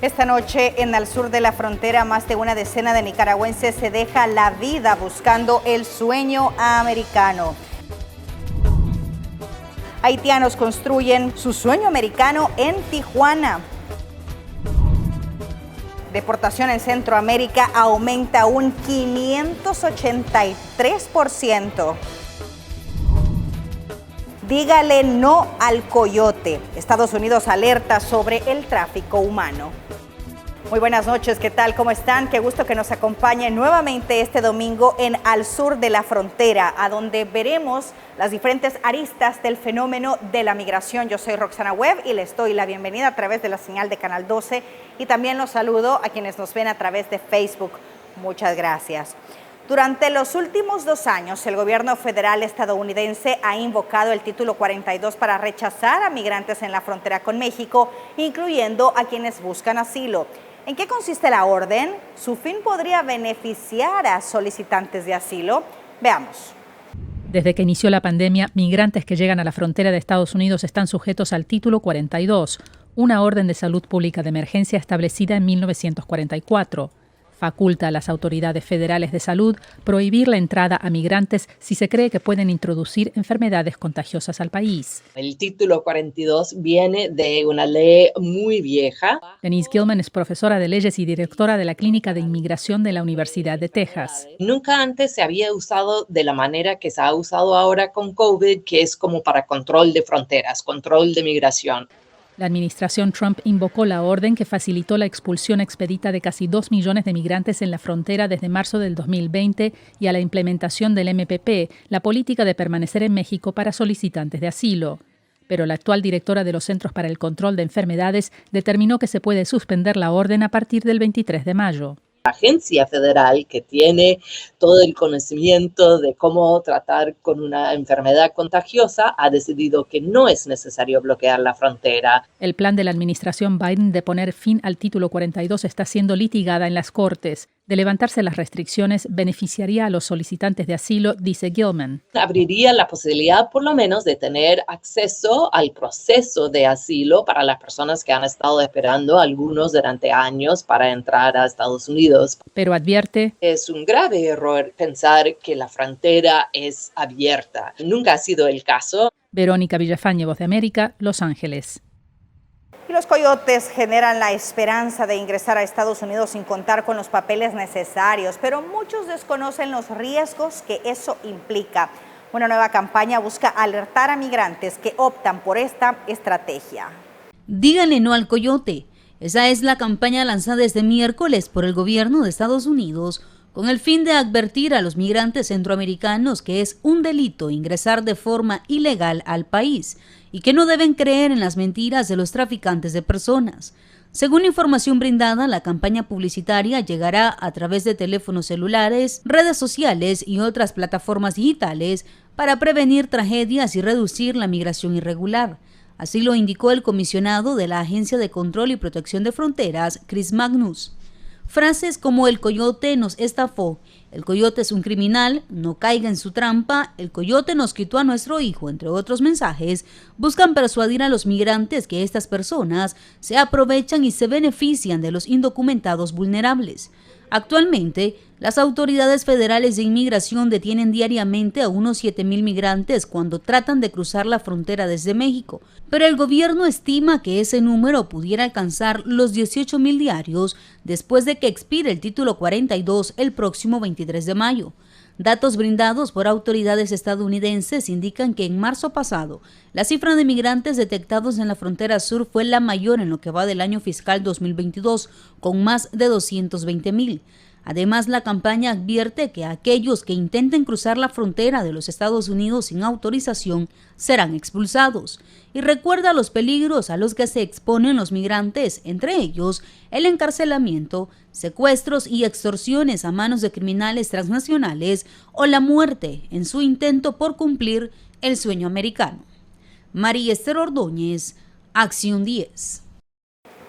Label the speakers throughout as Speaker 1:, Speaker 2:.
Speaker 1: Esta noche, en el sur de la frontera, más de una decena de nicaragüenses se deja la vida buscando el sueño americano. Haitianos construyen su sueño americano en Tijuana. Deportación en Centroamérica aumenta un 583%. Dígale no al coyote. Estados Unidos alerta sobre el tráfico humano. Muy buenas noches, ¿qué tal? ¿Cómo están? Qué gusto que nos acompañen nuevamente este domingo en Al Sur de la Frontera, a donde veremos las diferentes aristas del fenómeno de la migración. Yo soy Roxana Webb y les doy la bienvenida a través de la señal de Canal 12 y también los saludo a quienes nos ven a través de Facebook. Muchas gracias. Durante los últimos 2 años, el gobierno federal estadounidense ha invocado el Título 42 para rechazar a migrantes en la frontera con México, incluyendo a quienes buscan asilo. ¿En qué consiste la orden? ¿Su fin podría beneficiar a solicitantes de asilo? Veamos.
Speaker 2: Desde que inició la pandemia, migrantes que llegan a la frontera de Estados Unidos están sujetos al Título 42, una orden de salud pública de emergencia establecida en 1944. Faculta a las autoridades federales de salud prohibir la entrada a migrantes si se cree que pueden introducir enfermedades contagiosas al país.
Speaker 3: El título 42 viene de una ley muy vieja.
Speaker 2: Denise Gilman es profesora de leyes y directora de la Clínica de Inmigración de la Universidad de Texas.
Speaker 3: Nunca antes se había usado de la manera que se ha usado ahora con COVID, que es como para control de fronteras, control de migración.
Speaker 2: La administración Trump invocó la orden que facilitó la expulsión expedita de casi 2 millones de migrantes en la frontera desde marzo del 2020 y a la implementación del MPP, la política de permanecer en México para solicitantes de asilo. Pero la actual directora de los Centros para el Control de Enfermedades determinó que se puede suspender la orden a partir del 23 de mayo.
Speaker 3: La agencia federal que tiene todo el conocimiento de cómo tratar con una enfermedad contagiosa ha decidido que no es necesario bloquear la frontera.
Speaker 2: El plan de la administración Biden de poner fin al Título 42 está siendo litigada en las Cortes. De levantarse las restricciones, beneficiaría a los solicitantes de asilo, dice Gilman.
Speaker 3: Abriría la posibilidad, por lo menos, de tener acceso al proceso de asilo para las personas que han estado esperando, algunos durante años, para entrar a Estados Unidos.
Speaker 2: Pero advierte:
Speaker 3: es un grave error pensar que la frontera es abierta. Nunca ha sido el caso.
Speaker 2: Verónica Villafañe, Voz de América, Los Ángeles.
Speaker 1: Y los coyotes generan la esperanza de ingresar a Estados Unidos sin contar con los papeles necesarios, pero muchos desconocen los riesgos que eso implica. Una nueva campaña busca alertar a migrantes que optan por esta estrategia.
Speaker 4: Díganle no al coyote. Esa es la campaña lanzada este miércoles por el gobierno de Estados Unidos con el fin de advertir a los migrantes centroamericanos que es un delito ingresar de forma ilegal al país y que no deben creer en las mentiras de los traficantes de personas. Según información brindada, la campaña publicitaria llegará a través de teléfonos celulares, redes sociales y otras plataformas digitales para prevenir tragedias y reducir la migración irregular. Así lo indicó el comisionado de la Agencia de Control y Protección de Fronteras, Chris Magnus. Frases como "el coyote nos estafó", "el coyote es un criminal", "no caiga en su trampa", "el coyote nos quitó a nuestro hijo", entre otros mensajes, buscan persuadir a los migrantes que estas personas se aprovechan y se benefician de los indocumentados vulnerables. Actualmente, las autoridades federales de inmigración detienen diariamente a unos 7,000 migrantes cuando tratan de cruzar la frontera desde México, pero el gobierno estima que ese número pudiera alcanzar los 18,000 diarios después de que expire el Título 42 el próximo 23 de mayo. Datos brindados por autoridades estadounidenses indican que en marzo pasado, la cifra de migrantes detectados en la frontera sur fue la mayor en lo que va del año fiscal 2022, con más de 220,000. Además, la campaña advierte que aquellos que intenten cruzar la frontera de los Estados Unidos sin autorización serán expulsados. Y recuerda los peligros a los que se exponen los migrantes, entre ellos el encarcelamiento, secuestros y extorsiones a manos de criminales transnacionales o la muerte en su intento por cumplir el sueño americano. María Esther Ordóñez, Acción 10.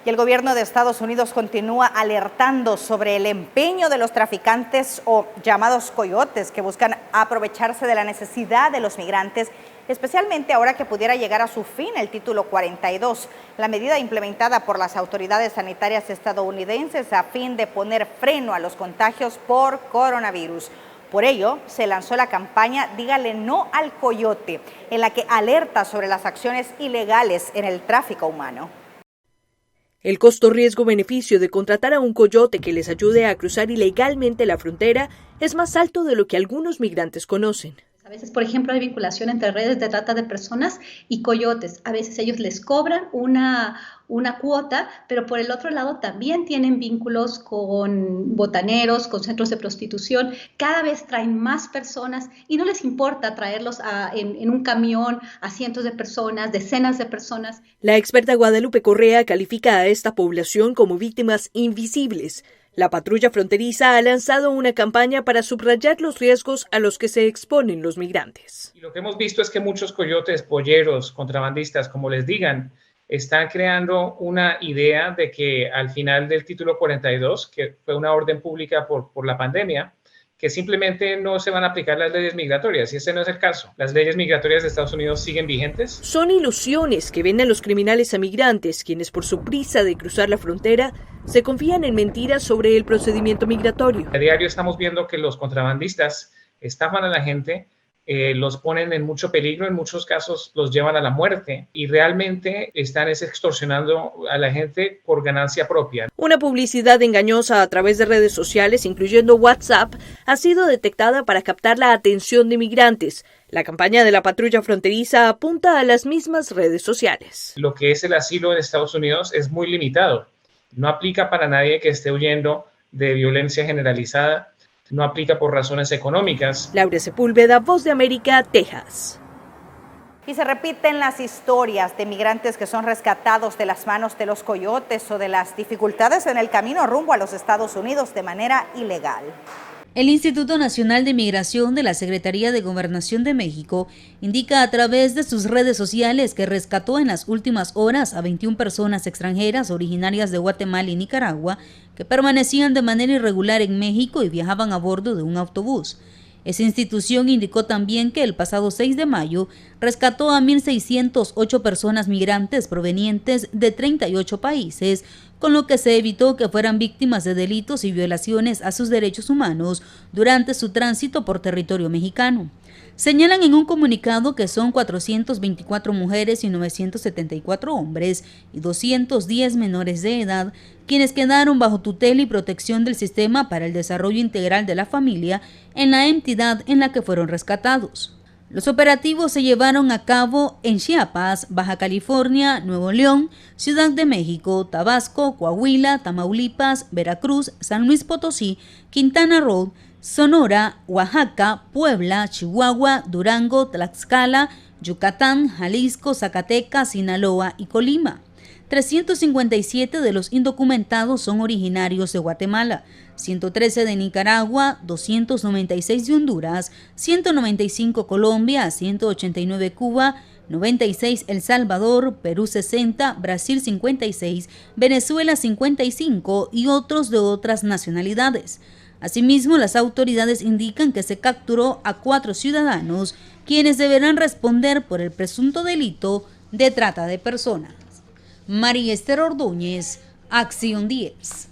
Speaker 1: Y el gobierno de Estados Unidos continúa alertando sobre el empeño de los traficantes o llamados coyotes que buscan aprovecharse de la necesidad de los migrantes especialmente ahora que pudiera llegar a su fin el título 42, la medida implementada por las autoridades sanitarias estadounidenses a fin de poner freno a los contagios por coronavirus. Por ello, se lanzó la campaña Dígale No al Coyote, en la que alerta sobre las acciones ilegales en el tráfico humano.
Speaker 5: El costo-riesgo-beneficio de contratar a un coyote que les ayude a cruzar ilegalmente la frontera es más alto de lo que algunos migrantes conocen.
Speaker 6: A veces, por ejemplo, hay vinculación entre redes de trata de personas y coyotes. A veces ellos les cobran una cuota, pero por el otro lado también tienen vínculos con botaneros, con centros de prostitución. Cada vez traen más personas y no les importa traerlos en un camión a cientos de personas, decenas de personas.
Speaker 5: La experta Guadalupe Correa califica a esta población como víctimas invisibles. La patrulla fronteriza ha lanzado una campaña para subrayar los riesgos a los que se exponen los migrantes.
Speaker 7: Y lo que hemos visto es que muchos coyotes, polleros, contrabandistas, como les digan, están creando una idea de que al final del título 42, que fue una orden pública por la pandemia, que simplemente no se van a aplicar las leyes migratorias, y ese no es el caso. Las leyes migratorias de Estados Unidos siguen vigentes.
Speaker 5: Son ilusiones que venden los criminales a migrantes, quienes por su prisa de cruzar la frontera se confían en mentiras sobre el procedimiento migratorio.
Speaker 7: A diario estamos viendo que los contrabandistas estafan a la gente, los ponen en mucho peligro, en muchos casos los llevan a la muerte y realmente están extorsionando a la gente por ganancia propia.
Speaker 5: Una publicidad engañosa a través de redes sociales, incluyendo WhatsApp, ha sido detectada para captar la atención de migrantes. La campaña de la patrulla fronteriza apunta a las mismas redes sociales.
Speaker 7: Lo que es el asilo en Estados Unidos es muy limitado. No aplica para nadie que esté huyendo de violencia generalizada. No aplica por razones económicas.
Speaker 5: Laura Sepúlveda, Voz de América, Texas.
Speaker 1: Y se repiten las historias de migrantes que son rescatados de las manos de los coyotes o de las dificultades en el camino rumbo a los Estados Unidos de manera ilegal.
Speaker 4: El Instituto Nacional de Migración de la Secretaría de Gobernación de México indica a través de sus redes sociales que rescató en las últimas horas a 21 personas extranjeras originarias de Guatemala y Nicaragua que permanecían de manera irregular en México y viajaban a bordo de un autobús. Esa institución indicó también que el pasado 6 de mayo rescató a 1.608 personas migrantes provenientes de 38 países, con lo que se evitó que fueran víctimas de delitos y violaciones a sus derechos humanos durante su tránsito por territorio mexicano. Señalan en un comunicado que son 424 mujeres y 974 hombres y 210 menores de edad quienes quedaron bajo tutela y protección del Sistema para el Desarrollo Integral de la Familia en la entidad en la que fueron rescatados. Los operativos se llevaron a cabo en Chiapas, Baja California, Nuevo León, Ciudad de México, Tabasco, Coahuila, Tamaulipas, Veracruz, San Luis Potosí, Quintana Roo, Sonora, Oaxaca, Puebla, Chihuahua, Durango, Tlaxcala, Yucatán, Jalisco, Zacatecas, Sinaloa y Colima. 357 de los indocumentados son originarios de Guatemala, 113 de Nicaragua, 296 de Honduras, 195 Colombia, 189 Cuba, 96 El Salvador, Perú 60, Brasil 56, Venezuela 55 y otros de otras nacionalidades. Asimismo, las autoridades indican que se capturó a 4 ciudadanos, quienes deberán responder por el presunto delito de trata de personas. María Esther Ordóñez, Acción 10.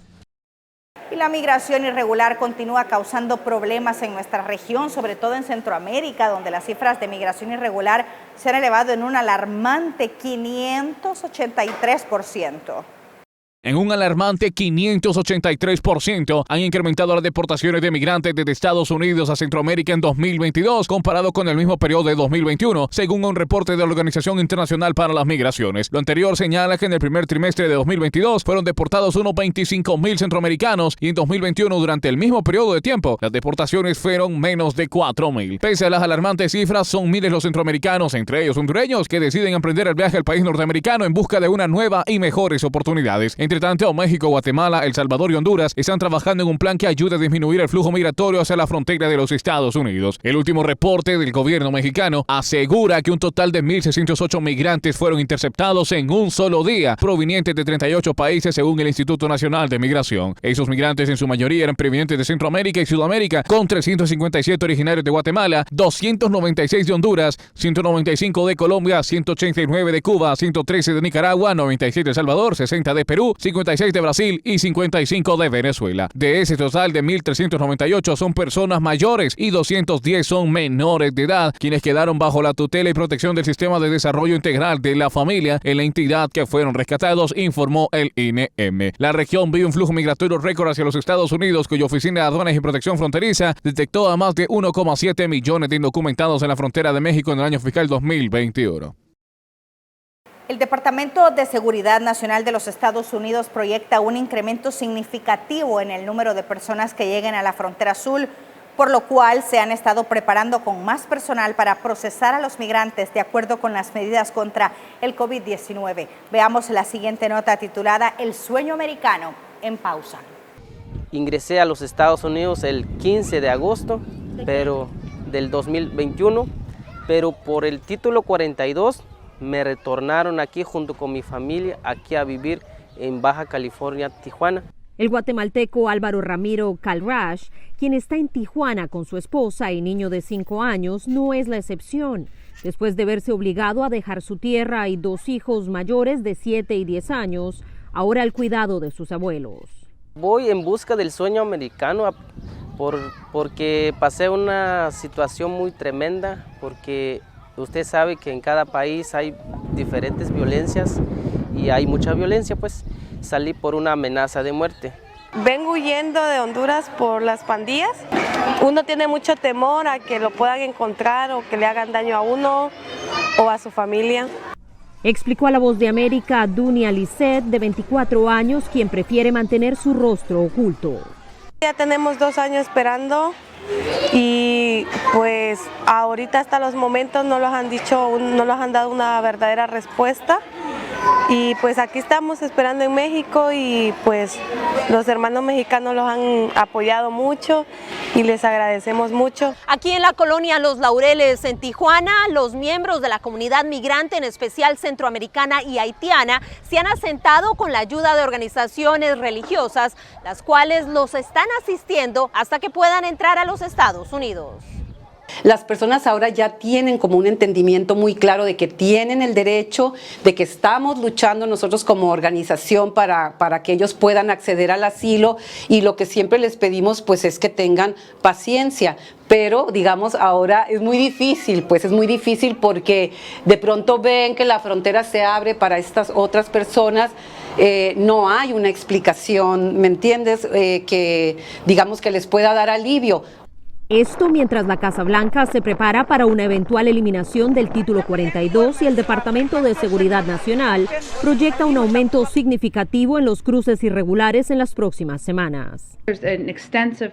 Speaker 1: Y la migración irregular continúa causando problemas en nuestra región, sobre todo en Centroamérica, donde las cifras de migración irregular se han elevado en un alarmante 583%.
Speaker 8: En un alarmante 583% han incrementado las deportaciones de migrantes desde Estados Unidos a Centroamérica en 2022 comparado con el mismo periodo de 2021, según un reporte de la Organización Internacional para las Migraciones. Lo anterior señala que en el primer trimestre de 2022 fueron deportados unos 25,000 centroamericanos y en 2021, durante el mismo periodo de tiempo, las deportaciones fueron menos de 4,000. Pese a las alarmantes cifras, son miles los centroamericanos, entre ellos hondureños, que deciden emprender el viaje al país norteamericano en busca de una nueva y mejores oportunidades. En Entre tanto, México, Guatemala, El Salvador y Honduras están trabajando en un plan que ayude a disminuir el flujo migratorio hacia la frontera de los Estados Unidos. El último reporte del gobierno mexicano asegura que un total de 1.608 migrantes fueron interceptados en un solo día, provenientes de 38 países según el Instituto Nacional de Migración. Esos migrantes en su mayoría eran provenientes de Centroamérica y Sudamérica, con 357 originarios de Guatemala, 296 de Honduras, 195 de Colombia, 189 de Cuba, 113 de Nicaragua, 97 de El Salvador, 60 de Perú, 56 de Brasil y 55 de Venezuela. De ese total de 1.398 son personas mayores y 210 son menores de edad, quienes quedaron bajo la tutela y protección del Sistema de Desarrollo Integral de la Familia en la entidad que fueron rescatados, informó el INM. La región vive un flujo migratorio récord hacia los Estados Unidos, cuya Oficina de Aduanas y Protección Fronteriza detectó a más de 1,7 millones de indocumentados en la frontera de México en el año fiscal 2021.
Speaker 1: El Departamento de Seguridad Nacional de los Estados Unidos proyecta un incremento significativo en el número de personas que lleguen a la frontera sur, por lo cual se han estado preparando con más personal para procesar a los migrantes de acuerdo con las medidas contra el COVID-19. Veamos la siguiente nota titulada El sueño americano en pausa.
Speaker 9: Ingresé a los Estados Unidos el 15 de agosto del 2021, pero por el título 42 me retornaron aquí junto con mi familia, aquí a vivir en Baja California, Tijuana.
Speaker 10: El guatemalteco Álvaro Ramiro Calrash, quien está en Tijuana con su esposa y niño de 5 años, no es la excepción. Después de verse obligado a dejar su tierra y 2 hijos mayores de 7 y 10 años, ahora al cuidado de sus abuelos.
Speaker 9: Voy en busca del sueño americano porque pasé una situación muy tremenda, porque usted sabe que en cada país hay diferentes violencias y hay mucha violencia, pues salí por una amenaza de muerte.
Speaker 11: Vengo huyendo de Honduras por las pandillas. Uno tiene mucho temor a que lo puedan encontrar o que le hagan daño a uno o a su familia.
Speaker 10: Explicó a La Voz de América Dunia Lisset, de 24 años, quien prefiere mantener su rostro oculto.
Speaker 11: Ya tenemos 2 años esperando y pues ahorita hasta los momentos no nos han dado una verdadera respuesta. Y pues aquí estamos esperando en México y pues los hermanos mexicanos los han apoyado mucho y les agradecemos mucho.
Speaker 12: Aquí en la colonia Los Laureles en Tijuana, los miembros de la comunidad migrante, en especial centroamericana y haitiana, se han asentado con la ayuda de organizaciones religiosas, las cuales los están asistiendo hasta que puedan entrar a los Estados Unidos.
Speaker 13: Las personas ahora ya tienen como un entendimiento muy claro de que tienen el derecho, de que estamos luchando nosotros como organización para que ellos puedan acceder al asilo, y lo que siempre les pedimos pues es que tengan paciencia. Pero digamos ahora es muy difícil porque de pronto ven que la frontera se abre para estas otras personas. No hay una explicación, ¿me entiendes? Que digamos que les pueda dar alivio.
Speaker 10: Esto mientras la Casa Blanca se prepara para una eventual eliminación del Título 42 y el Departamento de Seguridad Nacional proyecta un aumento significativo en los cruces irregulares en las próximas semanas.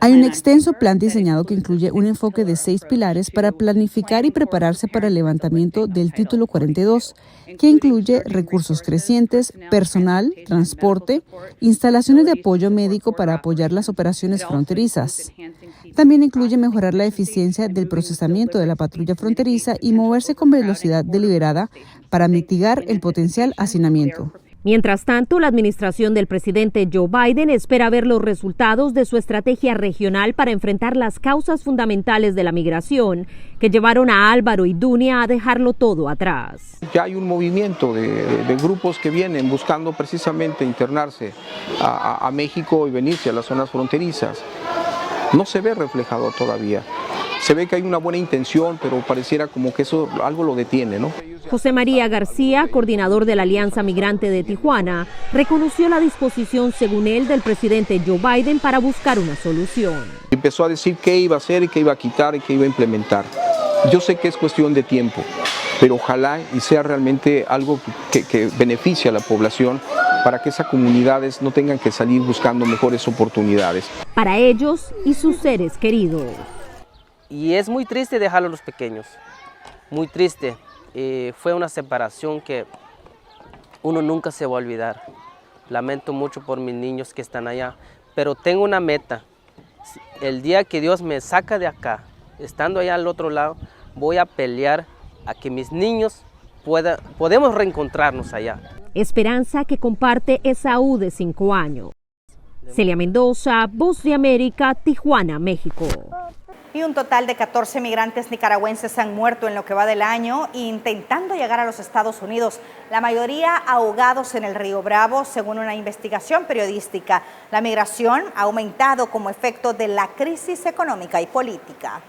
Speaker 14: Hay un extenso plan diseñado que incluye un enfoque de 6 pilares para planificar y prepararse para el levantamiento del Título 42, que incluye recursos crecientes, personal, transporte, instalaciones de apoyo médico para apoyar las operaciones fronterizas. También incluye mejorar la eficiencia del procesamiento de la patrulla fronteriza y moverse con velocidad deliberada para mitigar el potencial hacinamiento.
Speaker 10: Mientras tanto, la administración del presidente Joe Biden espera ver los resultados de su estrategia regional para enfrentar las causas fundamentales de la migración que llevaron a Álvaro y Dunia a dejarlo todo atrás.
Speaker 15: Ya hay un movimiento de grupos que vienen buscando precisamente internarse a México y venirse a las zonas fronterizas. No se ve reflejado todavía. Se ve que hay una buena intención, pero pareciera como que eso algo lo detiene, ¿no?
Speaker 10: José María García, coordinador de la Alianza Migrante de Tijuana, reconoció la disposición, según él, del presidente Joe Biden para buscar una solución.
Speaker 15: Empezó a decir qué iba a hacer y qué iba a quitar y qué iba a implementar. Yo sé que es cuestión de tiempo, pero ojalá y sea realmente algo que beneficie a la población, para que esas comunidades no tengan que salir buscando mejores oportunidades.
Speaker 10: Para ellos y sus seres queridos.
Speaker 9: Y es muy triste dejarlo a los pequeños, muy triste. Fue una separación que uno nunca se va a olvidar. lamento mucho por mis niños que están allá, pero tengo una meta. El día que Dios me saca de acá, estando allá al otro lado, voy a pelear a que mis niños podemos reencontrarnos allá.
Speaker 10: Esperanza que comparte Esaú de 5 años. Celia Mendoza, Voz de América, Tijuana, México.
Speaker 1: Y un total de 14 migrantes nicaragüenses han muerto en lo que va del año intentando llegar a los Estados Unidos, la mayoría ahogados en el río Bravo, según una investigación periodística. La migración ha aumentado como efecto de la crisis económica y política.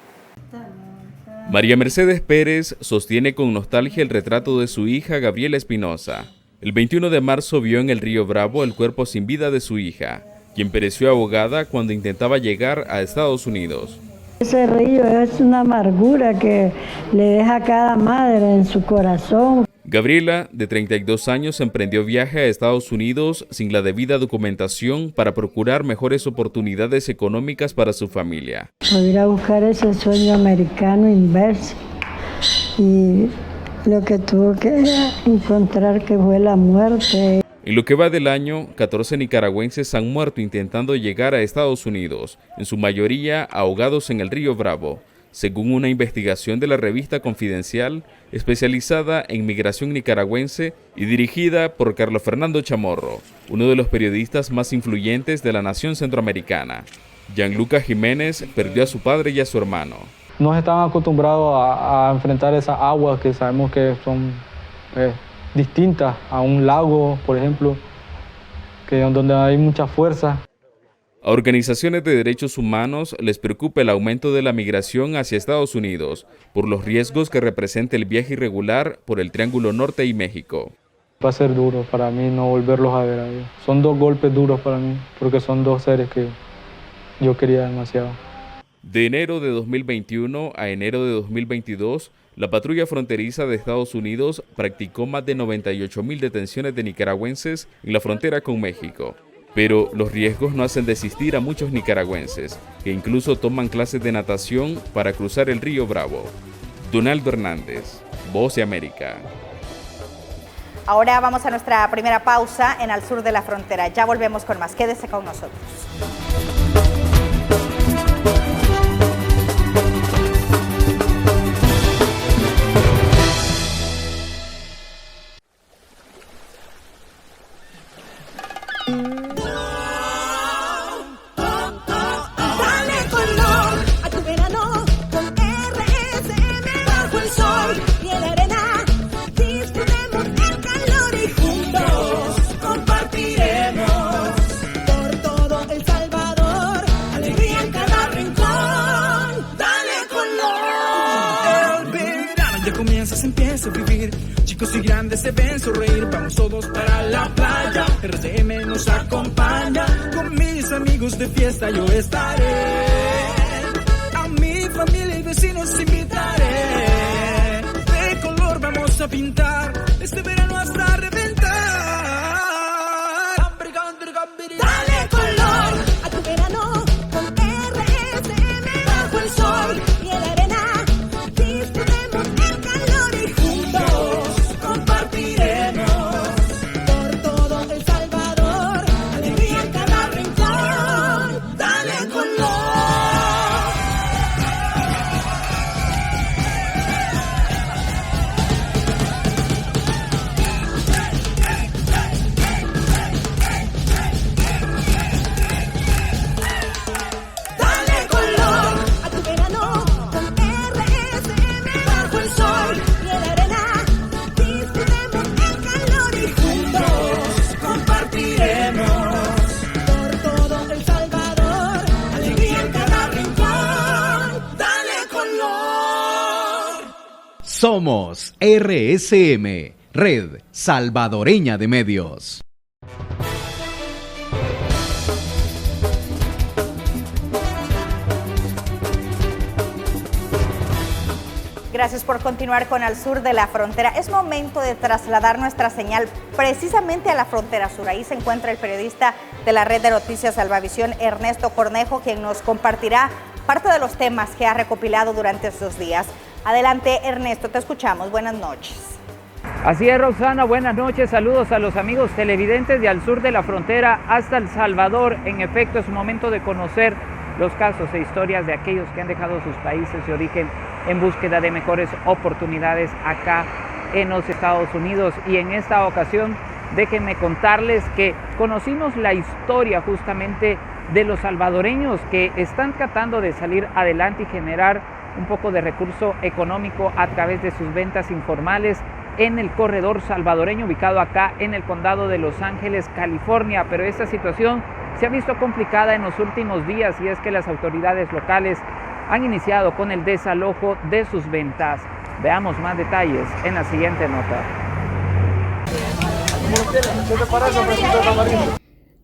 Speaker 16: María Mercedes Pérez sostiene con nostalgia el retrato de su hija Gabriela Espinosa. El 21 de marzo vio en el río Bravo el cuerpo sin vida de su hija, quien pereció ahogada cuando intentaba llegar a Estados Unidos.
Speaker 17: Ese río es una amargura que le deja a cada madre en su corazón.
Speaker 16: Gabriela, de 32 años, emprendió viaje a Estados Unidos sin la debida documentación para procurar mejores oportunidades económicas para su familia.
Speaker 17: Ir a buscar ese sueño americano inverso y lo que tuvo que encontrar que fue la muerte.
Speaker 16: En lo que va del año, 14 nicaragüenses han muerto intentando llegar a Estados Unidos, en su mayoría ahogados en el río Bravo, según una investigación de la revista Confidencial, especializada en migración nicaragüense y dirigida por Carlos Fernando Chamorro, uno de los periodistas más influyentes de la nación centroamericana. Gianluca Jiménez perdió a su padre y a su hermano.
Speaker 18: No estaban acostumbrados a enfrentar esas aguas que sabemos que son distintas a un lago, por ejemplo, donde hay mucha fuerza.
Speaker 16: A organizaciones de derechos humanos les preocupa el aumento de la migración hacia Estados Unidos por los riesgos que representa el viaje irregular por el Triángulo Norte y México.
Speaker 18: Va a ser duro para mí no volverlos a ver ahí. Son 2 golpes duros para mí, porque son 2 seres que yo quería demasiado.
Speaker 16: De enero de 2021 a enero de 2022, la patrulla fronteriza de Estados Unidos practicó más de 98,000 detenciones de nicaragüenses en la frontera con México. Pero los riesgos no hacen desistir a muchos nicaragüenses, que incluso toman clases de natación para cruzar el río Bravo. Donaldo Hernández, Voz de América.
Speaker 1: Ahora vamos a nuestra primera pausa en Al Sur de la Frontera. Ya volvemos con más. Quédese con nosotros.
Speaker 19: Chicos y grandes se ven sonreír, vamos todos para la playa. RCM nos acompaña, con mis amigos de fiesta yo estaré. A mi familia y vecinos invitaré. De color vamos a pintar, este verano hasta reventar. Dale color a tu verano con RCM bajo el sol y en la arena.
Speaker 20: Somos RSM, Red Salvadoreña de Medios.
Speaker 1: Gracias por continuar con Al Sur de la Frontera. Es momento de trasladar nuestra señal precisamente a la frontera sur. Ahí se encuentra el periodista de la red de noticias Salvavisión, Ernesto Cornejo, quien nos compartirá parte de los temas que ha recopilado durante estos días. Adelante, Ernesto, te escuchamos. Buenas noches.
Speaker 21: Así es, Roxana, buenas noches, saludos a los amigos televidentes de al sur de la frontera hasta El Salvador. En efecto, es momento de conocer los casos e historias de aquellos que han dejado sus países de origen en búsqueda de mejores oportunidades acá en los Estados Unidos. Y en esta ocasión, déjenme contarles que conocimos la historia justamente de los salvadoreños que están tratando de salir adelante y generar un poco de recurso económico a través de sus ventas informales en el corredor salvadoreño ubicado acá en el condado de Los Ángeles, California. Pero esta situación se ha visto complicada en los últimos días y es que las autoridades locales han iniciado con el desalojo de sus ventas. Veamos más detalles en la siguiente nota.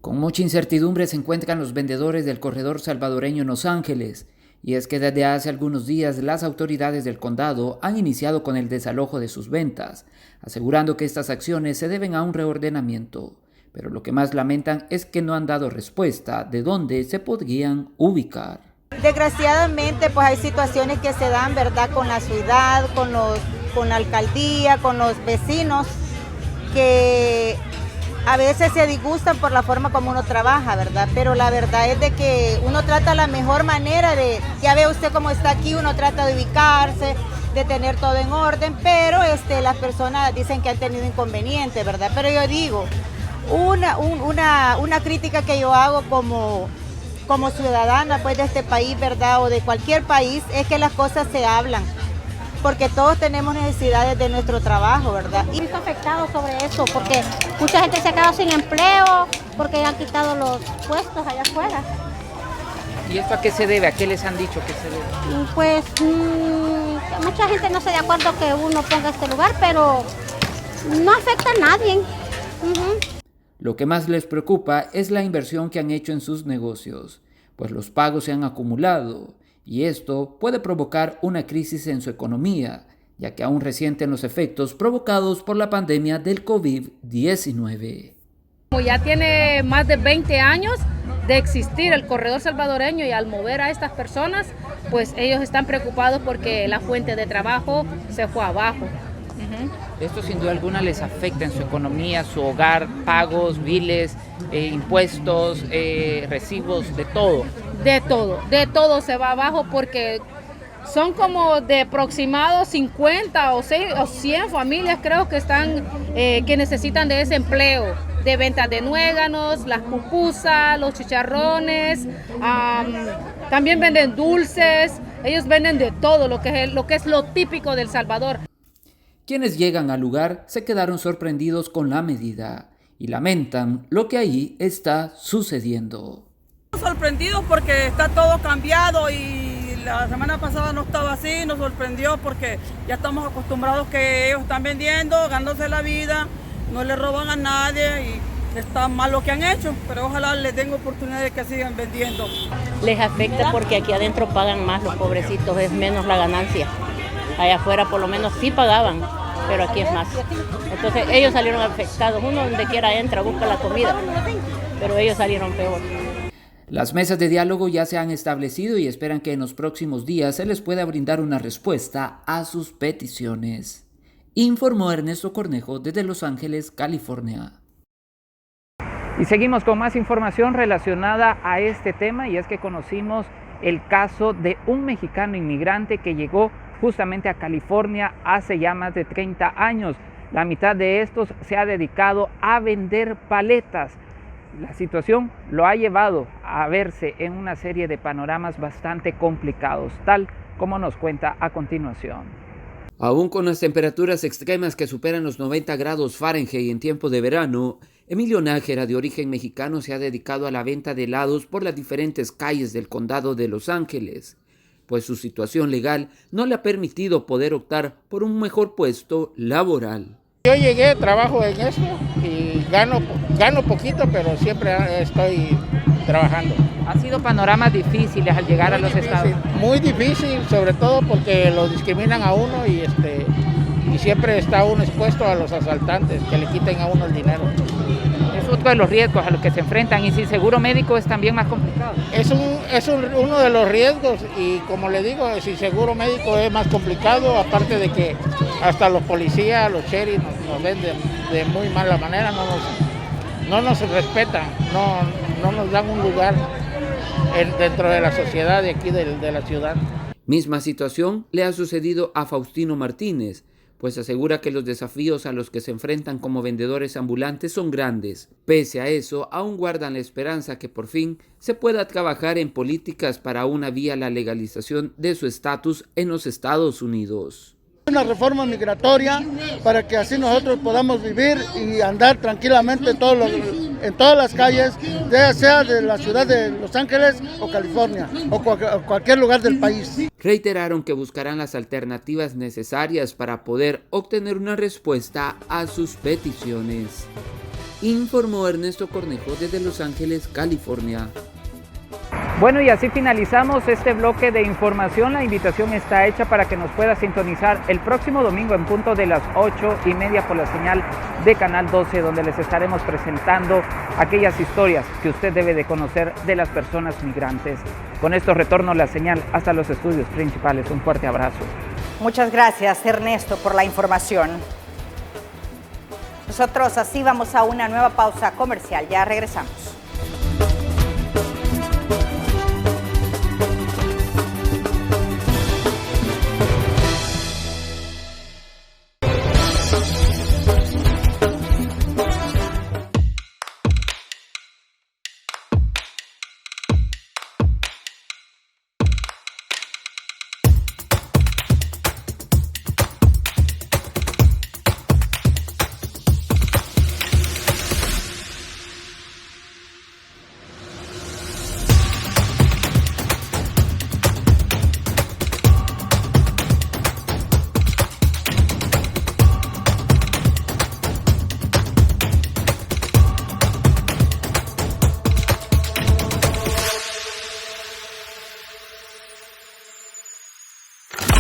Speaker 22: Con mucha incertidumbre se encuentran los vendedores del corredor salvadoreño en Los Ángeles. Y es que desde hace algunos días las autoridades del condado han iniciado con el desalojo de sus ventas, asegurando que estas acciones se deben a un reordenamiento. Pero lo que más lamentan es que no han dado respuesta de dónde se podrían ubicar.
Speaker 23: Desgraciadamente, pues hay situaciones que se dan, ¿verdad?, con la ciudad, con la alcaldía, con los vecinos, que a veces se disgustan por la forma como uno trabaja, ¿verdad? Pero la verdad es de que uno trata la mejor manera de, ya ve usted cómo está aquí, uno trata de ubicarse, de tener todo en orden, pero las personas dicen que han tenido inconvenientes, ¿verdad? Pero yo digo, una crítica que yo hago como ciudadana pues de este país, ¿verdad? O de cualquier país, es que las cosas se hablan, porque todos tenemos necesidades de nuestro trabajo, ¿verdad?
Speaker 24: Y está afectado sobre eso, porque mucha gente se ha quedado sin empleo, porque han quitado los puestos allá afuera.
Speaker 21: ¿Y esto a qué se debe? ¿A qué les han dicho que se debe?
Speaker 24: Pues mucha gente no está de acuerdo que uno ponga este lugar, pero no afecta a nadie.
Speaker 22: Lo que más les preocupa es la inversión que han hecho en sus negocios, pues los pagos se han acumulado. Y esto puede provocar una crisis en su economía, ya que aún resienten los efectos provocados por la pandemia del COVID-19.
Speaker 25: Como ya tiene más de 20 años de existir el corredor salvadoreño y al mover a estas personas, pues ellos están preocupados porque la fuente de trabajo se fue abajo.
Speaker 21: Esto sin duda alguna les afecta en su economía, su hogar, pagos, biles, impuestos, recibos, de todo.
Speaker 25: De todo se va abajo porque son como de aproximados 50 o 100 familias creo que están, que necesitan de ese empleo, de ventas de nueganos, las pupusas, los chicharrones, también venden dulces, ellos venden de todo lo que es lo típico del Salvador.
Speaker 22: Quienes llegan al lugar se quedaron sorprendidos con la medida y lamentan lo que ahí está sucediendo.
Speaker 26: Sorprendidos porque está todo cambiado y la semana pasada no estaba así, nos sorprendió porque ya estamos acostumbrados que ellos están vendiendo, ganándose la vida, no le roban a nadie y está mal lo que han hecho, pero ojalá les den oportunidad de que sigan vendiendo.
Speaker 27: Les afecta porque aquí adentro pagan más los pobrecitos, es menos la ganancia. Allá afuera por lo menos sí pagaban, pero aquí es más. Entonces ellos salieron afectados, uno donde quiera entra, busca la comida, pero ellos salieron peor.
Speaker 22: Las mesas de diálogo ya se han establecido y esperan que en los próximos días se les pueda brindar una respuesta a sus peticiones. Informó Ernesto Cornejo desde Los Ángeles, California.
Speaker 21: Y seguimos con más información relacionada a este tema, y es que conocimos el caso de un mexicano inmigrante que llegó justamente a California hace ya más de 30 años. La mitad de estos se ha dedicado a vender paletas. La situación lo ha llevado a verse en una serie de panoramas bastante complicados, tal como nos cuenta a continuación.
Speaker 22: Aún con las temperaturas extremas que superan los 90 grados Fahrenheit en tiempo de verano, Emilio Nájera, de origen mexicano, se ha dedicado a la venta de helados por las diferentes calles del condado de Los Ángeles, pues su situación legal no le ha permitido poder optar por un mejor puesto laboral.
Speaker 28: Yo llegué, trabajo en esto y gano poquito, pero siempre estoy trabajando.
Speaker 21: ¿Han sido panoramas difíciles al llegar a los estados?
Speaker 28: Muy difícil, sobre todo porque lo discriminan a uno y siempre está uno expuesto a los asaltantes, que le quiten a uno el dinero.
Speaker 21: Es otro de los riesgos a los que se enfrentan, y sin seguro médico es también más complicado.
Speaker 28: Es uno de los riesgos, y como le digo, sin seguro médico es más complicado, aparte de que hasta los policías, los sheriffs nos ven de muy mala manera, no nos respetan, no nos dan un lugar dentro de la sociedad de aquí de la ciudad.
Speaker 22: Misma situación le ha sucedido a Faustino Martínez, pues asegura que los desafíos a los que se enfrentan como vendedores ambulantes son grandes. Pese a eso, aún guardan la esperanza que por fin se pueda trabajar en políticas para una vía la legalización de su estatus en los Estados Unidos.
Speaker 2: Una reforma migratoria para que así nosotros podamos vivir y andar tranquilamente en todas las calles, ya sea de la ciudad de Los Ángeles o California o cualquier lugar del país.
Speaker 22: Reiteraron que buscarán las alternativas necesarias para poder obtener una respuesta a sus peticiones. Informó Ernesto Cornejo desde Los Ángeles, California.
Speaker 21: Bueno, y así finalizamos este bloque de información. La invitación está hecha para que nos pueda sintonizar el próximo domingo en punto de las 8:30 por la señal de Canal 12, donde les estaremos presentando aquellas historias que usted debe de conocer de las personas migrantes. Con esto retorno la señal hasta los estudios principales. Un fuerte abrazo.
Speaker 1: Muchas gracias, Ernesto, por la información. Nosotros así vamos a una nueva pausa comercial. Ya regresamos.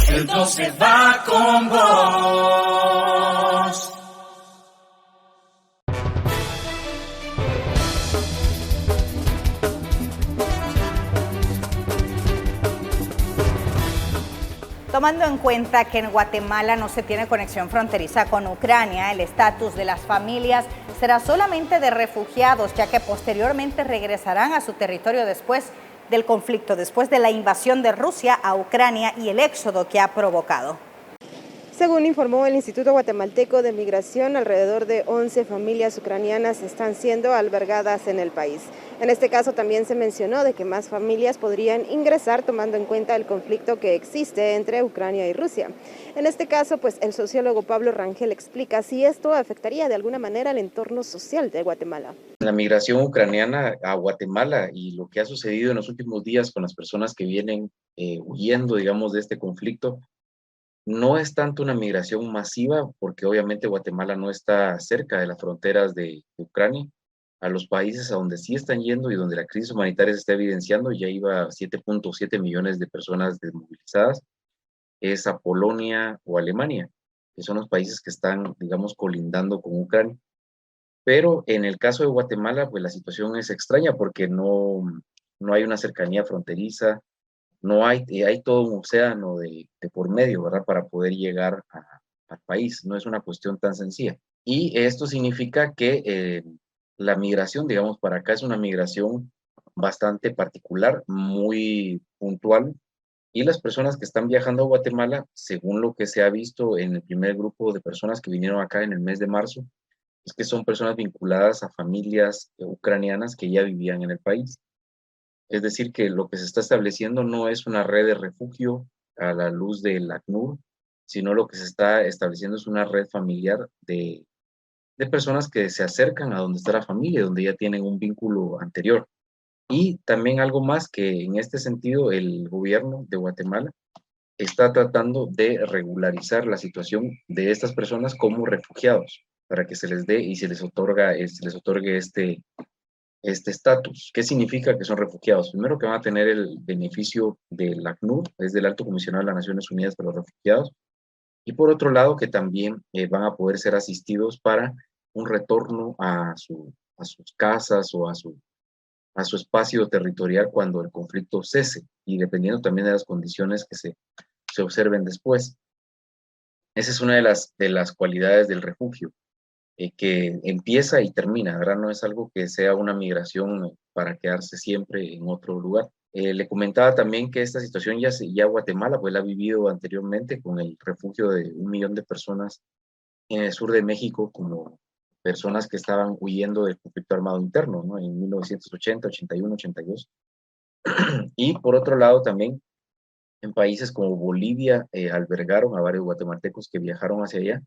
Speaker 19: El 12 va con vos.
Speaker 1: Tomando en cuenta que en Guatemala no se tiene conexión fronteriza con Ucrania, el estatus de las familias será solamente de refugiados, ya que posteriormente regresarán a su territorio después del conflicto, después de la invasión de Rusia a Ucrania y el éxodo que ha provocado.
Speaker 3: Según informó el Instituto Guatemalteco de Migración, alrededor de 11 familias ucranianas están siendo albergadas en el país. En este caso también se mencionó de que más familias podrían ingresar tomando en cuenta el conflicto que existe entre Ucrania y Rusia. En este caso, pues el sociólogo Pablo Rangel explica si esto afectaría de alguna manera el entorno social de Guatemala.
Speaker 4: La migración ucraniana a Guatemala y lo que ha sucedido en los últimos días con las personas que vienen huyendo, digamos, de este conflicto, no es tanto una migración masiva, porque obviamente Guatemala no está cerca de las fronteras de Ucrania. A los países a donde sí están yendo y donde la crisis humanitaria se está evidenciando, ya iba 7.7 millones de personas desmovilizadas, es a Polonia o Alemania, que son los países que están, digamos, colindando con Ucrania. Pero en el caso de Guatemala, pues la situación es extraña porque no hay una cercanía fronteriza, no hay todo un océano de por medio, ¿verdad? Para poder llegar al país, no es una cuestión tan sencilla. Y esto significa que la migración, digamos, para acá es una migración bastante particular, muy puntual, y las personas que están viajando a Guatemala, según lo que se ha visto en el primer grupo de personas que vinieron acá en el mes de marzo, es que son personas vinculadas a familias ucranianas que ya vivían en el país. Es decir, que lo que se está estableciendo no es una red de refugio a la luz del ACNUR, sino lo que se está estableciendo es una red familiar de personas que se acercan a donde está la familia, donde ya tienen un vínculo anterior. Y también algo más que en este sentido el gobierno de Guatemala está tratando de regularizar la situación de estas personas como refugiados, para que se les dé y se les otorgue este estatus. ¿Qué significa que son refugiados? Primero, que van a tener el beneficio del ACNUR, es del Alto Comisionado de las Naciones Unidas para los Refugiados, y por otro lado que también van a poder ser asistidos para un retorno a sus casas o a su espacio territorial cuando el conflicto cese, y dependiendo también de las condiciones que se observen después. Esa es una de las cualidades del refugio, que empieza y termina, ¿verdad? No es algo que sea una migración para quedarse siempre en otro lugar. Le comentaba también que esta situación ya Guatemala pues la ha vivido anteriormente con el refugio de 1 millón de personas en el sur de México, como personas que estaban huyendo del conflicto armado interno, ¿no? En 1980, 81, 82. Y por otro lado también en países como Bolivia albergaron a varios guatemaltecos que viajaron hacia allá,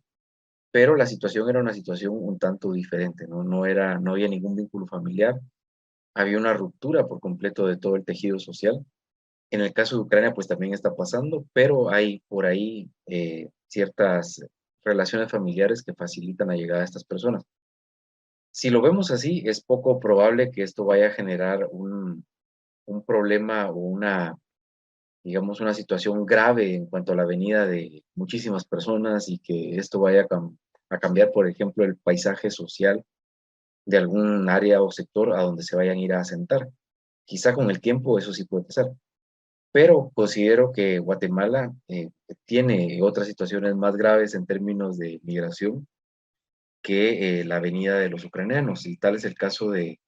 Speaker 4: pero la situación era una situación un tanto diferente, ¿no? No había ningún vínculo familiar, había una ruptura por completo de todo el tejido social. En el caso de Ucrania pues también está pasando, pero hay por ahí ciertas relaciones familiares que facilitan la llegada de estas personas. Si lo vemos así, es poco probable que esto vaya a generar un problema o digamos, una situación grave en cuanto a la venida de muchísimas personas y que esto vaya a cambiar, por ejemplo, el paisaje social de algún área o sector a donde se vayan a ir a asentar. Quizá con el tiempo eso sí puede pasar, pero considero que Guatemala tiene otras situaciones más graves en términos de migración que la venida de los ucranianos, y tal es el caso de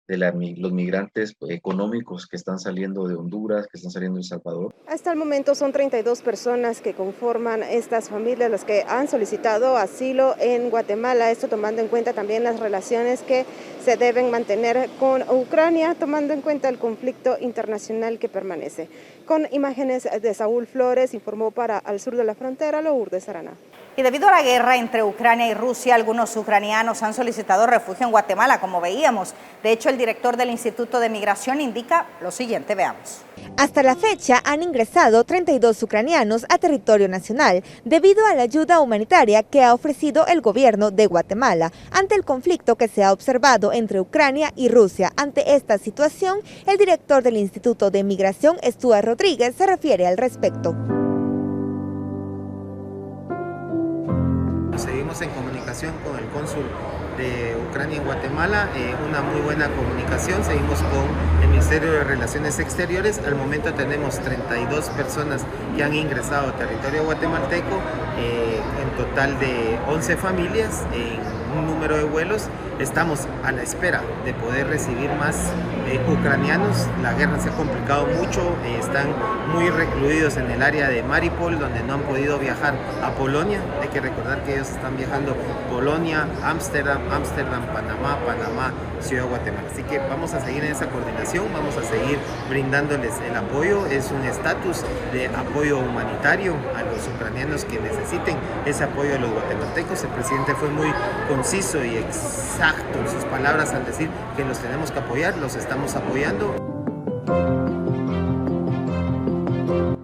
Speaker 4: los migrantes económicos que están saliendo de Honduras, que están saliendo de El Salvador.
Speaker 3: Hasta el momento son 32 personas que conforman estas familias las que han solicitado asilo en Guatemala, esto tomando en cuenta también las relaciones que se deben mantener con Ucrania, tomando en cuenta el conflicto internacional que permanece. Con imágenes de Saúl Flores, informó para Al Sur de la Frontera, Lourdes Arana.
Speaker 1: Y debido a la guerra entre Ucrania y Rusia, algunos ucranianos han solicitado refugio en Guatemala, como veíamos. De hecho, el director del Instituto de Migración indica lo siguiente, veamos.
Speaker 5: Hasta la fecha han ingresado 32 ucranianos a territorio nacional debido a la ayuda humanitaria que ha ofrecido el gobierno de Guatemala ante el conflicto que se ha observado entre Ucrania y Rusia. Ante esta situación, el director del Instituto de Migración, Stuart Rodríguez, se refiere al respecto.
Speaker 6: Seguimos en comunicación con el cónsul de Ucrania en Guatemala, una muy buena comunicación. Seguimos con el Ministerio de Relaciones Exteriores. Al momento tenemos 32 personas que han ingresado a territorio guatemalteco, en total de 11 familias, en un número de vuelos. Estamos a la espera de poder recibir más ucranianos. La guerra se ha complicado mucho, están muy recluidos en el área de Mariupol, donde no han podido viajar a Polonia. Hay que recordar que ellos están viajando Polonia, Ámsterdam, Panamá, Ciudad de Guatemala. Así que vamos a seguir en esa coordinación, vamos a seguir brindándoles el apoyo. Es un estatus de apoyo humanitario a los ucranianos que necesiten ese apoyo de los guatemaltecos. El presidente fue muy conciso y exacto en sus palabras al decir que los tenemos que apoyar, los estamos apoyando.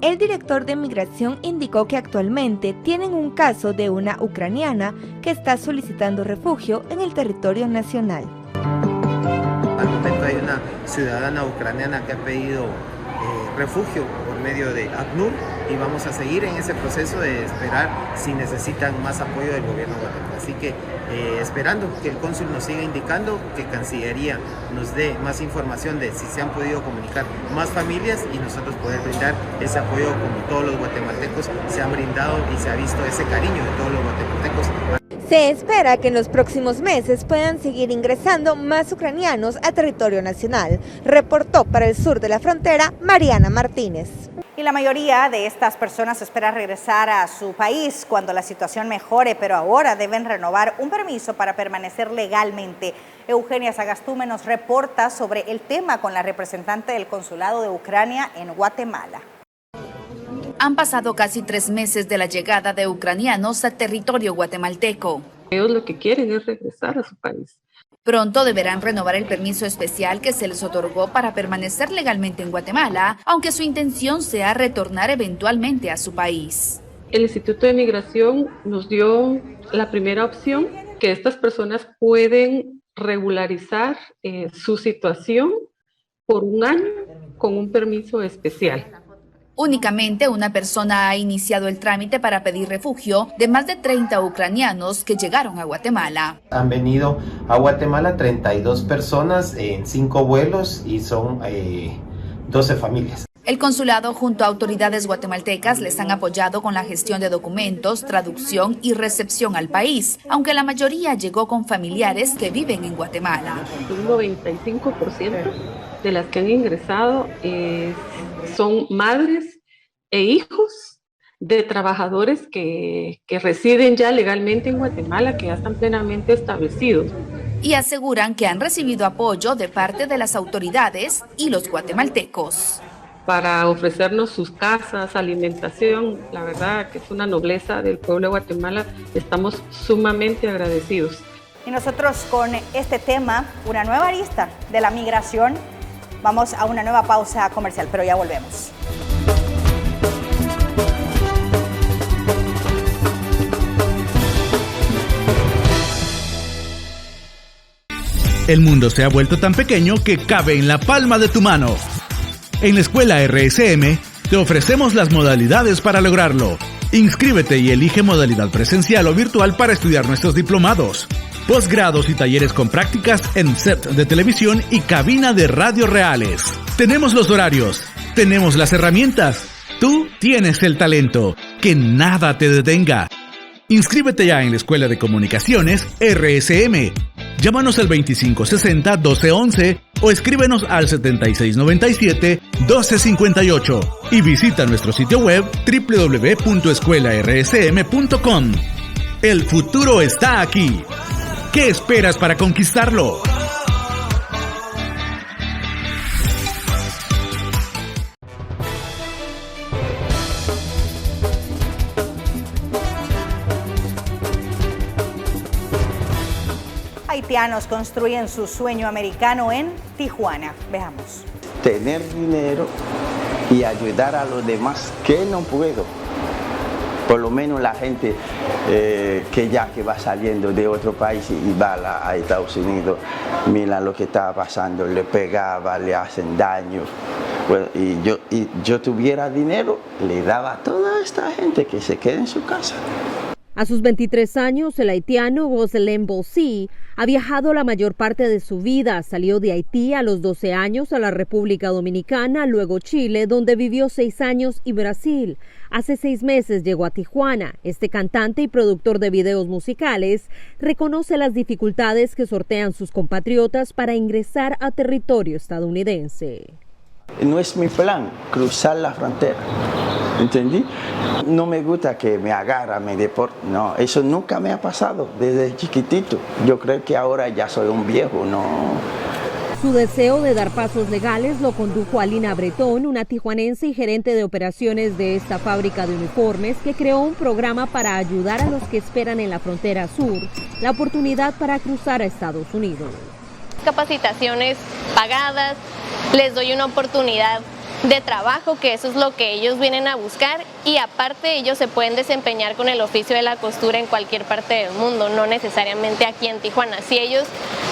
Speaker 5: El director de Migración indicó que actualmente tienen un caso de una ucraniana que está solicitando refugio en el territorio nacional.
Speaker 6: Al momento hay una ciudadana ucraniana que ha pedido refugio por medio de ACNUR y vamos a seguir en ese proceso de esperar si necesitan más apoyo del gobierno de Guatemala. Así que esperando que el cónsul nos siga indicando, que Cancillería nos dé más información de si se han podido comunicar más familias y nosotros poder brindar ese apoyo como todos los guatemaltecos se han brindado y se ha visto ese cariño de todos los guatemaltecos.
Speaker 5: Se espera que en los próximos meses puedan seguir ingresando más ucranianos a territorio nacional, reportó para El Sur de la Frontera Mariana Martínez.
Speaker 1: Y la mayoría de estas personas espera regresar a su país cuando la situación mejore, pero ahora deben renovar un permiso para permanecer legalmente. Eugenia Sagastume nos reporta sobre el tema con la representante del Consulado de Ucrania en Guatemala.
Speaker 7: Han pasado casi 3 meses de la llegada de ucranianos a territorio guatemalteco.
Speaker 8: Ellos lo que quieren es regresar a su país.
Speaker 7: Pronto deberán renovar el permiso especial que se les otorgó para permanecer legalmente en Guatemala, aunque su intención sea retornar eventualmente a su país.
Speaker 8: El Instituto de Migración nos dio la primera opción, que estas personas pueden regularizar su situación por 1 año con un permiso especial.
Speaker 7: Únicamente una persona ha iniciado el trámite para pedir refugio de más de 30 ucranianos que llegaron a Guatemala.
Speaker 6: Han venido a Guatemala 32 personas en 5 vuelos y son 12 familias.
Speaker 7: El consulado junto a autoridades guatemaltecas les han apoyado con la gestión de documentos, traducción y recepción al país, aunque la mayoría llegó con familiares que viven en Guatemala.
Speaker 8: Un 95% de las que han ingresado son madres e hijos de trabajadores que residen ya legalmente en Guatemala, que ya están plenamente establecidos.
Speaker 7: Y aseguran que han recibido apoyo de parte de las autoridades y los guatemaltecos.
Speaker 8: Para ofrecernos sus casas, alimentación, la verdad que es una nobleza del pueblo de Guatemala, estamos sumamente agradecidos.
Speaker 1: Y nosotros con este tema, una nueva arista de la migración, vamos a una nueva pausa comercial, pero ya volvemos.
Speaker 20: El mundo se ha vuelto tan pequeño que cabe en la palma de tu mano. En la escuela RSM te ofrecemos las modalidades para lograrlo. Inscríbete y elige modalidad presencial o virtual para estudiar nuestros diplomados, posgrados y talleres con prácticas en set de televisión y cabina de radio reales. Tenemos los horarios, tenemos las herramientas. Tú tienes el talento. Que nada te detenga. Inscríbete ya en la Escuela de Comunicaciones RSM. Llámanos al 2560-1211 o escríbenos al 7697-1258 y visita nuestro sitio web www.escuelarsm.com. El futuro está aquí. ¿Qué esperas para conquistarlo?
Speaker 1: Haitianos construyen su sueño americano en Tijuana. Veamos.
Speaker 9: Tener dinero y ayudar a los demás, que no puedo. Por lo menos la gente que va saliendo de otro país y va a Estados Unidos, mira lo que está pasando, le pegaba, le hacen daño. Bueno, y yo tuviera dinero, le daba a toda esta gente que se quede en su casa.
Speaker 10: A sus 23 años, el haitiano Roselem Bossi ha viajado la mayor parte de su vida. Salió de Haití a los 12 años a la República Dominicana, luego Chile, donde vivió 6 años, y Brasil. Hace 6 meses llegó a Tijuana. Este cantante y productor de videos musicales reconoce las dificultades que sortean sus compatriotas para ingresar a territorio estadounidense.
Speaker 9: No es mi plan cruzar la frontera, ¿entendí? No me gusta que me agarren, me deporten, no, eso nunca me ha pasado desde chiquitito. Yo creo que ahora ya soy un viejo, no.
Speaker 10: Su deseo de dar pasos legales lo condujo a Lina Bretón, una tijuanense y gerente de operaciones de esta fábrica de uniformes, que creó un programa para ayudar a los que esperan en la frontera sur la oportunidad para cruzar a Estados Unidos.
Speaker 11: Capacitaciones pagadas, les doy una oportunidad de trabajo, que eso es lo que ellos vienen a buscar, y aparte ellos se pueden desempeñar con el oficio de la costura en cualquier parte del mundo, no necesariamente aquí en Tijuana. Si ellos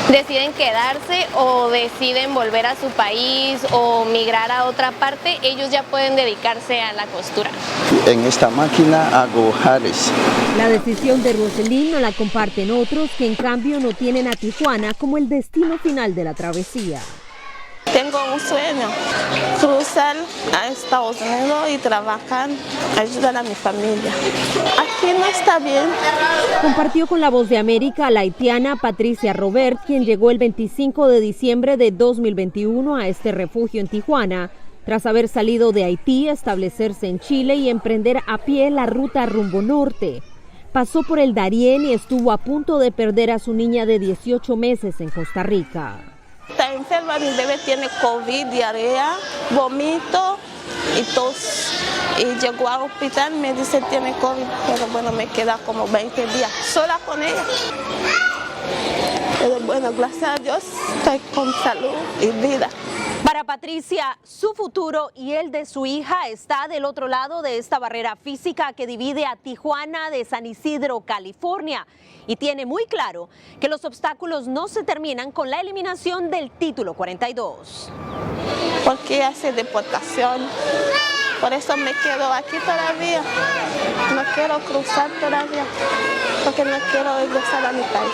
Speaker 11: deciden quedarse o deciden volver a su país o migrar a otra parte, ellos ya pueden dedicarse a la costura.
Speaker 9: En esta máquina hago jares.
Speaker 10: La decisión de Roselín no la comparten otros, que en cambio no tienen a Tijuana como el destino final de la travesía.
Speaker 12: Tengo un sueño, cruzar a Estados Unidos y trabajar, ayudar a mi familia. Aquí no está bien.
Speaker 10: Compartió con La Voz de América la haitiana Patricia Robert, quien llegó el 25 de diciembre de 2021 a este refugio en Tijuana, tras haber salido de Haití, establecerse en Chile y emprender a pie la ruta rumbo norte. Pasó por el Darién y estuvo a punto de perder a su niña de 18 meses en Costa Rica.
Speaker 12: Está enferma, mi bebé tiene COVID, diarrea, vómito y tos. Y llegó al hospital, me dice tiene COVID, pero bueno, me queda como 20 días sola con ella. Pero bueno, gracias a Dios, estoy con salud y vida.
Speaker 10: Para Patricia, su futuro y el de su hija está del otro lado de esta barrera física que divide a Tijuana de San Isidro, California. Y tiene muy claro que los obstáculos no se terminan con la eliminación del título 42.
Speaker 12: Porque hace deportación. Por eso me quedo aquí todavía. No quiero cruzar todavía, porque no quiero regresar a mi país.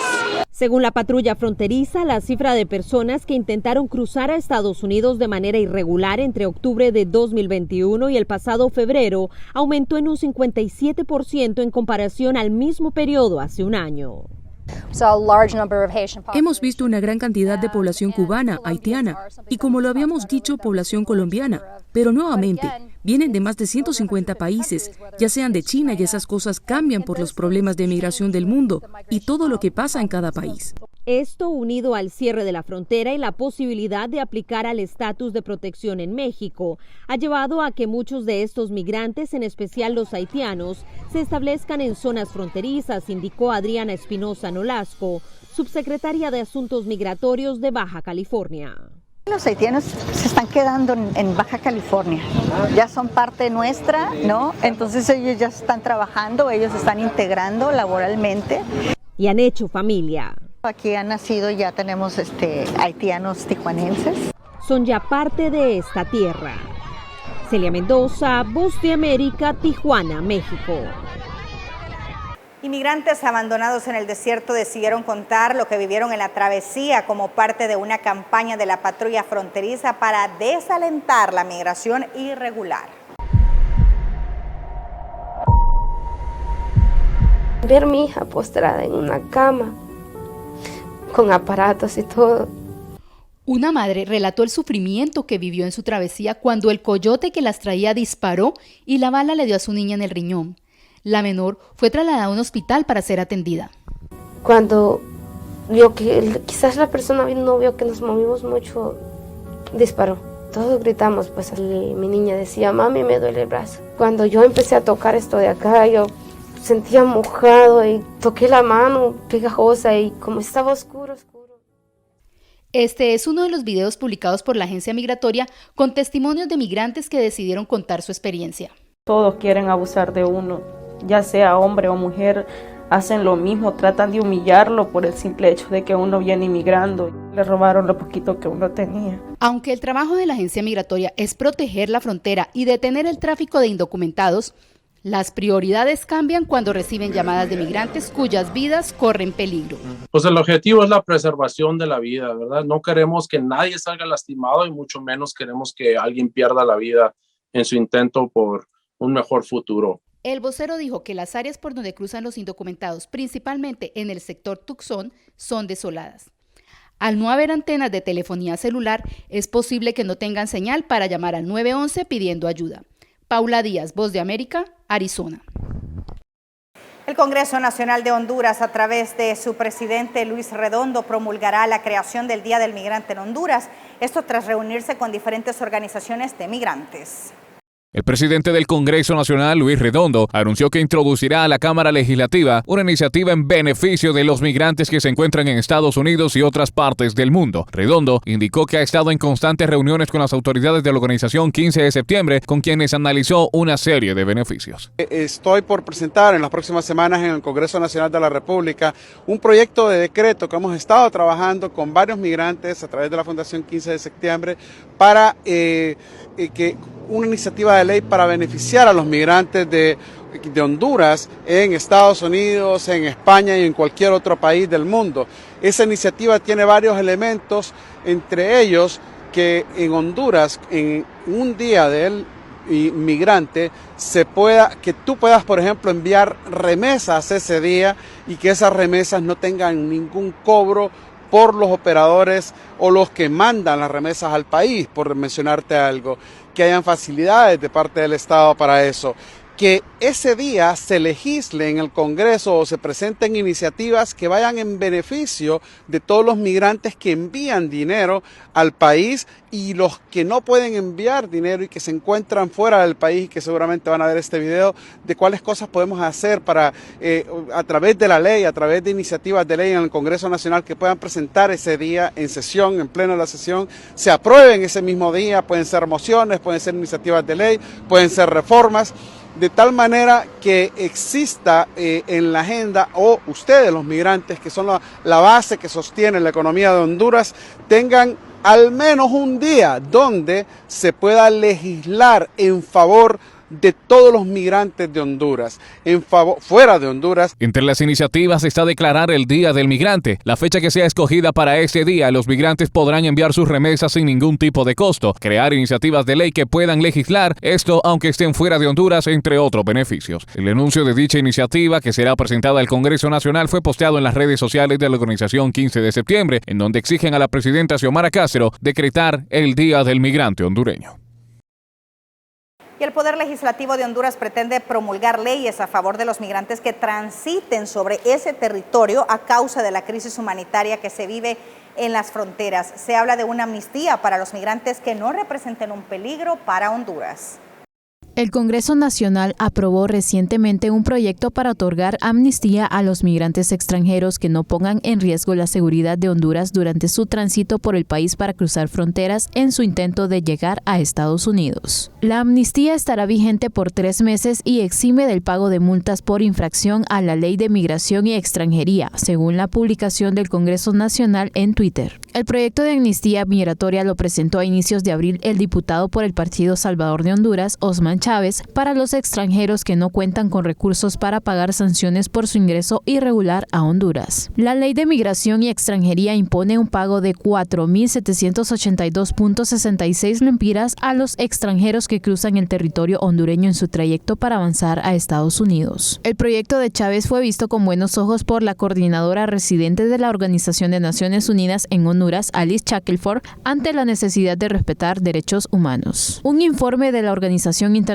Speaker 10: Según la patrulla fronteriza, la cifra de personas que intentaron cruzar a Estados Unidos de manera irregular entre octubre de 2021 y el pasado febrero aumentó en un 57% en comparación al mismo periodo hace un año.
Speaker 13: Hemos visto una gran cantidad de población cubana, haitiana y, como lo habíamos dicho, población colombiana. Pero nuevamente, vienen de más de 150 países, ya sean de China, y esas cosas cambian por los problemas de migración del mundo y todo lo que pasa en cada país.
Speaker 10: Esto, unido al cierre de la frontera y la posibilidad de aplicar al estatus de protección en México, ha llevado a que muchos de estos migrantes, en especial los haitianos, se establezcan en zonas fronterizas, indicó Adriana Espinosa Nolasco, subsecretaria de Asuntos Migratorios de Baja California.
Speaker 14: Los haitianos se están quedando en Baja California, ya son parte nuestra, ¿no? Entonces ellos ya están trabajando, ellos se están integrando laboralmente.
Speaker 10: Y han hecho familia.
Speaker 14: Aquí han nacido, ya tenemos haitianos tijuanenses.
Speaker 10: Son ya parte de esta tierra. Celia Mendoza, Voz de América, Tijuana, México.
Speaker 1: Inmigrantes abandonados en el desierto decidieron contar lo que vivieron en la travesía como parte de una campaña de la patrulla fronteriza para desalentar la migración irregular.
Speaker 15: Ver a mi hija postrada en una cama, con aparatos y todo.
Speaker 16: Una madre relató el sufrimiento que vivió en su travesía cuando el coyote que las traía disparó y la bala le dio a su niña en el riñón. La menor fue trasladada a un hospital para ser atendida.
Speaker 15: Cuando vio que quizás la persona no vio que nos movimos mucho, disparó. Todos gritamos, pues mi niña decía, mami, me duele el brazo. Cuando yo empecé a tocar esto de acá, yo sentía mojado y toqué la mano pegajosa y como estaba oscuro.
Speaker 16: Este es uno de los videos publicados por la agencia migratoria con testimonios de migrantes que decidieron contar su experiencia.
Speaker 17: Todos quieren abusar de uno, ya sea hombre o mujer, hacen lo mismo, tratan de humillarlo por el simple hecho de que uno viene inmigrando. Le robaron lo poquito que uno tenía.
Speaker 16: Aunque el trabajo de la agencia migratoria es proteger la frontera y detener el tráfico de indocumentados, las prioridades cambian cuando reciben llamadas de migrantes cuyas vidas corren peligro.
Speaker 18: Pues el objetivo es la preservación de la vida, ¿verdad? No queremos que nadie salga lastimado y mucho menos queremos que alguien pierda la vida en su intento por un mejor futuro.
Speaker 16: El vocero dijo que las áreas por donde cruzan los indocumentados, principalmente en el sector Tucson, son desoladas. Al no haber antenas de telefonía celular, es posible que no tengan señal para llamar al 911 pidiendo ayuda. Paula Díaz, Voz de América, Arizona.
Speaker 1: El Congreso Nacional de Honduras, a través de su presidente Luis Redondo, promulgará la creación del Día del Migrante en Honduras. Esto tras reunirse con diferentes organizaciones de migrantes.
Speaker 23: El presidente del Congreso Nacional, Luis Redondo, anunció que introducirá a la Cámara Legislativa una iniciativa en beneficio de los migrantes que se encuentran en Estados Unidos y otras partes del mundo. Redondo indicó que ha estado en constantes reuniones con las autoridades de la organización 15 de septiembre, con quienes analizó una serie de beneficios.
Speaker 24: Estoy por presentar en las próximas semanas en el Congreso Nacional de la República un proyecto de decreto que hemos estado trabajando con varios migrantes a través de la Fundación 15 de septiembre para que una iniciativa de ley para beneficiar a los migrantes de Honduras en Estados Unidos, en España y en cualquier otro país del mundo. Esa iniciativa tiene varios elementos, entre ellos que en Honduras, en un día del inmigrante, que tú puedas, por ejemplo, enviar remesas ese día y que esas remesas no tengan ningún cobro por los operadores o los que mandan las remesas al país, por mencionarte algo, que hayan facilidades de parte del Estado para eso, que ese día se legisle en el Congreso o se presenten iniciativas que vayan en beneficio de todos los migrantes que envían dinero al país y los que no pueden enviar dinero y que se encuentran fuera del país, que seguramente van a ver este video, de cuáles cosas podemos hacer para, a través de la ley, a través de iniciativas de ley en el Congreso Nacional que puedan presentar ese día en sesión, en pleno de la sesión, se aprueben ese mismo día, pueden ser mociones, pueden ser iniciativas de ley, pueden ser reformas, de tal manera que exista en la agenda, o ustedes, los migrantes, que son la base que sostiene la economía de Honduras, tengan al menos un día donde se pueda legislar en favor de todos los migrantes de Honduras, fuera de Honduras.
Speaker 23: Entre las iniciativas está declarar el Día del Migrante. La fecha que sea escogida para ese día, los migrantes podrán enviar sus remesas sin ningún tipo de costo, crear iniciativas de ley que puedan legislar, esto aunque estén fuera de Honduras, entre otros beneficios. El anuncio de dicha iniciativa, que será presentada al Congreso Nacional, fue posteado en las redes sociales de la organización 15 de septiembre, en donde exigen a la presidenta Xiomara Castro decretar el Día del Migrante hondureño.
Speaker 1: Y el Poder Legislativo de Honduras pretende promulgar leyes a favor de los migrantes que transiten sobre ese territorio a causa de la crisis humanitaria que se vive en las fronteras. Se habla de una amnistía para los migrantes que no representen un peligro para Honduras.
Speaker 2: El Congreso Nacional aprobó recientemente un proyecto para otorgar amnistía a los migrantes extranjeros que no pongan en riesgo la seguridad de Honduras durante su tránsito por el país para cruzar fronteras en su intento de llegar a Estados Unidos. La amnistía estará vigente por 3 meses y exime del pago de multas por infracción a la Ley de Migración y Extranjería, según la publicación del Congreso Nacional en Twitter. El proyecto de amnistía migratoria lo presentó a inicios de abril el diputado por el Partido Salvador de Honduras, Osman Chávez, para los extranjeros que no cuentan con recursos para pagar sanciones por su ingreso irregular a Honduras. La Ley de Migración y Extranjería impone un pago de 4.782.66 lempiras a los extranjeros que cruzan el territorio hondureño en su trayecto para avanzar a Estados Unidos. El proyecto de Chávez fue visto con buenos ojos por la coordinadora residente de la Organización de Naciones Unidas en Honduras, Alice Shackelford, ante la necesidad de respetar derechos humanos. Un informe de la Organización Internacional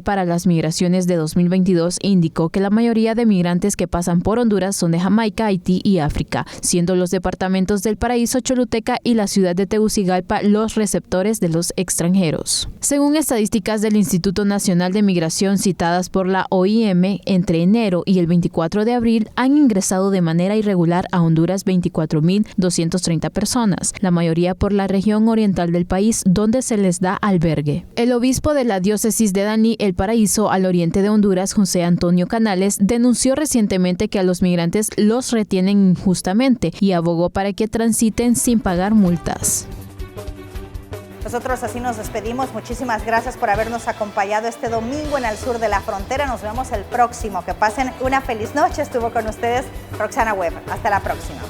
Speaker 2: para las Migraciones de 2022 indicó que la mayoría de migrantes que pasan por Honduras son de Jamaica, Haití y África, siendo los departamentos del Paraíso, Choluteca y la ciudad de Tegucigalpa los receptores de los extranjeros. Según estadísticas del Instituto Nacional de Migración citadas por la OIM, entre enero y el 24 de abril han ingresado de manera irregular a Honduras 24.230 personas, la mayoría por la región oriental del país, donde se les da albergue. El obispo de la diócesis de Danlí, El Paraíso, al oriente de Honduras, José Antonio Canales, denunció recientemente que a los migrantes los retienen injustamente y abogó para que transiten sin pagar multas.
Speaker 1: Nosotros así nos despedimos. Muchísimas gracias por habernos acompañado este domingo en el sur de la frontera. Nos vemos el próximo. Que pasen una feliz noche. Estuvo con ustedes Roxana Webb. Hasta la próxima.